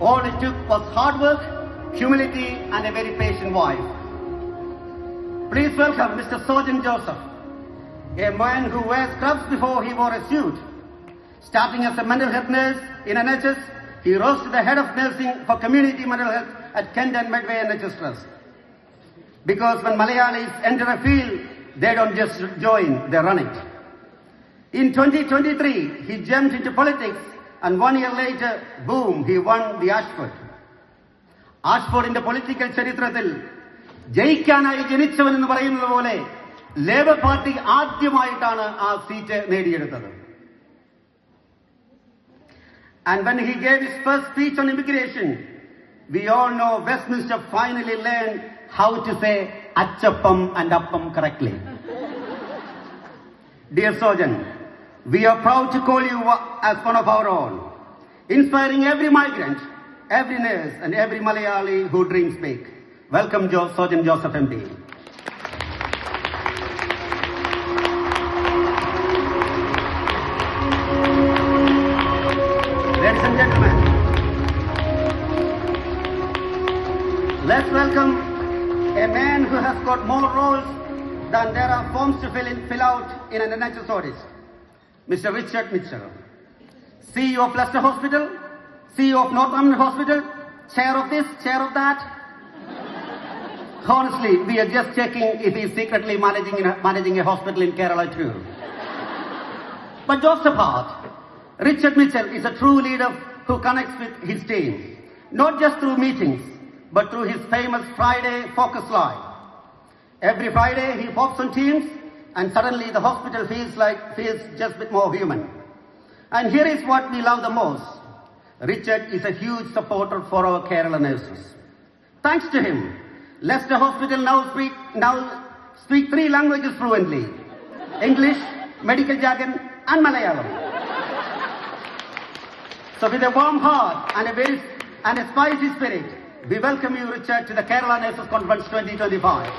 All it took was hard work, humility, and a very patient wife. Please welcome Mr. Sojan Joseph, a man who wears scrubs before he wore a suit. Starting as a mental health nurse in NHS, he rose to the head of nursing for community mental health at Kent and Medway NHS Trust. Because when Malayalis enter a field, they don't just join, they run it. In 2023, he jumped into politics, and 1 year later, boom, he won the Ashford. ആഷ്ഫോർഡിന്റെ political ചരിത്രത്തിൽ ജയിക്കാനായി ജനിച്ചവൻ എന്ന് പറയുന്നത് പോലെ labour party ആദ്യമായിട്ടാണ് ആ seat നേടിയെടുത്തത്. And when he gave his first speech on immigration, we all know Westminster finally learned how to say Achappam and Appam correctly. Dear Sojan, we are proud to call you as one of our own, inspiring every migrant, every nurse and every Malayali who dreams big. Welcome, Sojan Joseph MP. Ladies and gentlemen, let's welcome a man who has got more roles than there are forms to fill out in an NHS audit. Mr. Richard Mitchell, CEO of Leicester Hospital, CEO of Northampton Hospital, chair of this, chair of that. Honestly, we are just checking if he's secretly managing a hospital in Kerala too. But jokes apart, Richard Mitchell is a true leader who connects with his team, not just through meetings, but through his famous Friday Focus Live. Every Friday he pops on Teams, and suddenly the hospital feels just a bit more human. And here is what we love the most. Richard is a huge supporter for our Kerala nurses. Thanks to him, Leicester Hospital now speak 3 languages fluently: English, medical jargon, and Malayalam. So with a warm heart and a spicy spirit, we welcome you, Richard, to the Kerala Nurses Conference 2025.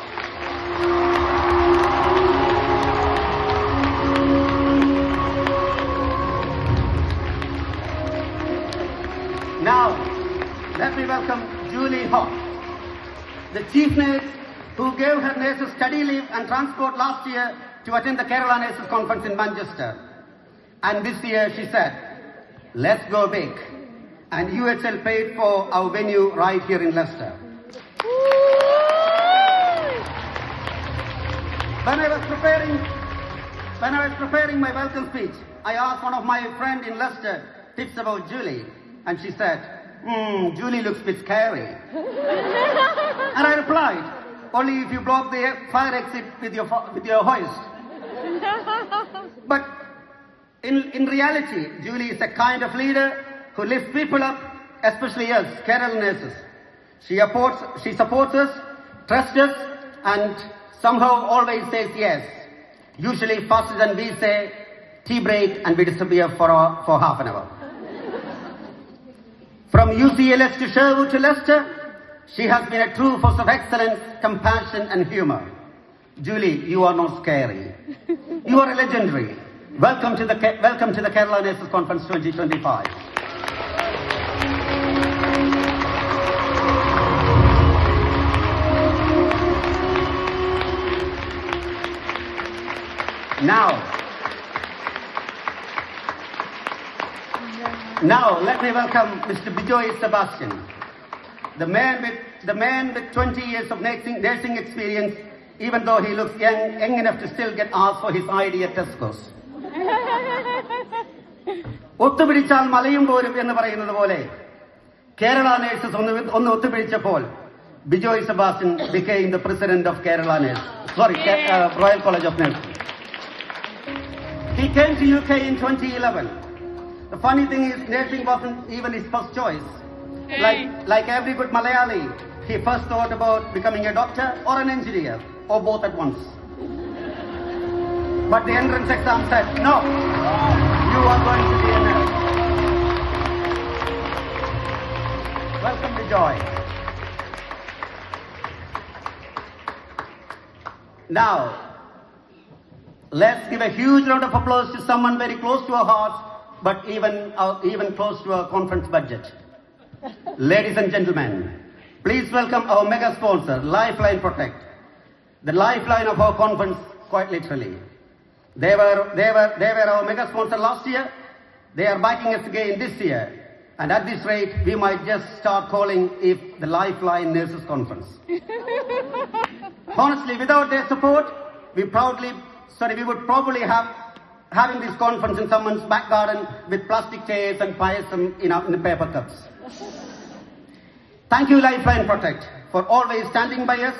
Now, let me welcome Julie Hawk, the chief nurse who gave her nurses study leave and transport last year to attend the Kerala Nurses Conference in Manchester. And this year she said, let's go big. And UHL paid for our venue right here in Leicester. When I was preparing my welcome speech, I asked one of my friends in Leicester tips about Julie. And she said, Julie looks a bit scary. And I replied, only if you block the fire exit with your hoist. But in reality, Julie is a kind of leader who lifts people up, especially us, Kerala nurses. She supports us, trusts us, and somehow always says yes. Usually faster than we say tea break and we disappear for half an hour. From UCLS to Sherwood to Leicester, she has been a true force of excellence, compassion and humor. Julie, you are not scary. You are a legendary. Welcome to the Kerala Nurses Conference 2025. Now, let me welcome Mr. Bijoy Sebastian, the man with 20 years of nursing experience, even though he looks young enough to still get asked for his ID at Tesco's. ഒത്തുപിടിച്ചാൽ മലയും പോരും എന്ന് പറയുന്നത് പോലെ Kerala nurses ഒന്ന് ഒത്തുപിടിച്ചപ്പോൾ Bijoy Sebastian became the president of Royal College of Nursing. He came to UK in 2011. The funny thing is, nursing wasn't even his first choice. Like every good Malayali, he first thought about becoming a doctor or an engineer, or both at once. But the entrance exam said, no, you are going to be a nurse. Welcome, Bijoy. Now, let's give a huge round of applause to someone very close to our hearts, but even close to our conference budget. Ladies and gentlemen, please welcome our mega sponsor, Lifeline Protect. The lifeline of our conference, quite literally. They were our mega sponsor last year. They are backing us again this year. And at this rate, we might just start calling it the Lifeline Nurses Conference. Honestly, without their support, we would probably having this conference in someone's back garden with plastic chairs and payasam in the paper cups. Thank you, Lifeline Protect, for always standing by us,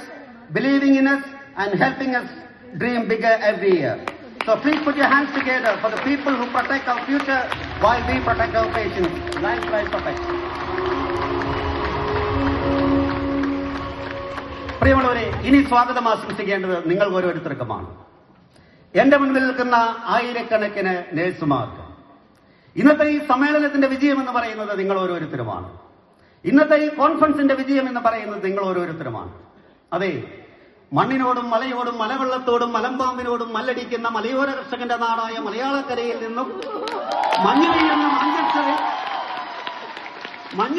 believing in us, and helping us dream bigger every year. So please put your hands together for the people who protect our future while we protect our patients. Lifeline Protect. പ്രിയമുള്ളവരെ, ഇനി സ്വാഗതം ആശംസിക്കേണ്ടത് നിങ്ങൾ ഓരോരുത്തർക്കുമാണ്. എന്റെ മുൻപിൽ നിൽക്കുന്ന ആയിരക്കണക്കിന് നഴ്സുമാർക്ക് ഇന്നത്തെ ഈ സമ്മേളനത്തിന്റെ വിജയം എന്ന് പറയുന്നത് നിങ്ങൾ ഓരോരുത്തരുമാണ്. ഇന്നത്തെ ഈ കോൺഫറൻസിന്റെ വിജയം എന്ന് പറയുന്നത് നിങ്ങൾ ഓരോരുത്തരുമാണ്. അതെ, മണ്ണിനോടും മലയോടും മലവെള്ളത്തോടും മലമ്പാമ്പിനോടും മല്ലടിക്കുന്ന മലയോര കർഷകന്റെ നാടായ മലയാളക്കരയിൽ നിന്നും മഞ്ഞു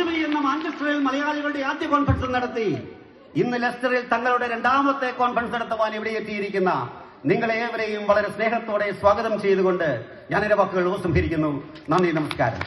പെയ്യുന്ന മാഞ്ചസ്റ്ററിൽ മലയാളികളുടെ ആദ്യ കോൺഫറൻസ് നടത്തി ഇന്ന് ലെസ്റ്ററിൽ തങ്ങളുടെ രണ്ടാമത്തെ കോൺഫറൻസ് നടത്തുവാൻ ഇവിടെ എത്തിയിരിക്കുന്ന നിങ്ങളേവരെയും വളരെ സ്നേഹത്തോടെ സ്വാഗതം ചെയ്തുകൊണ്ട് ഞാൻ എന്റെ വാക്കുകൾ ഉപസംഹരിക്കുന്നു. നന്ദി, നമസ്കാരം.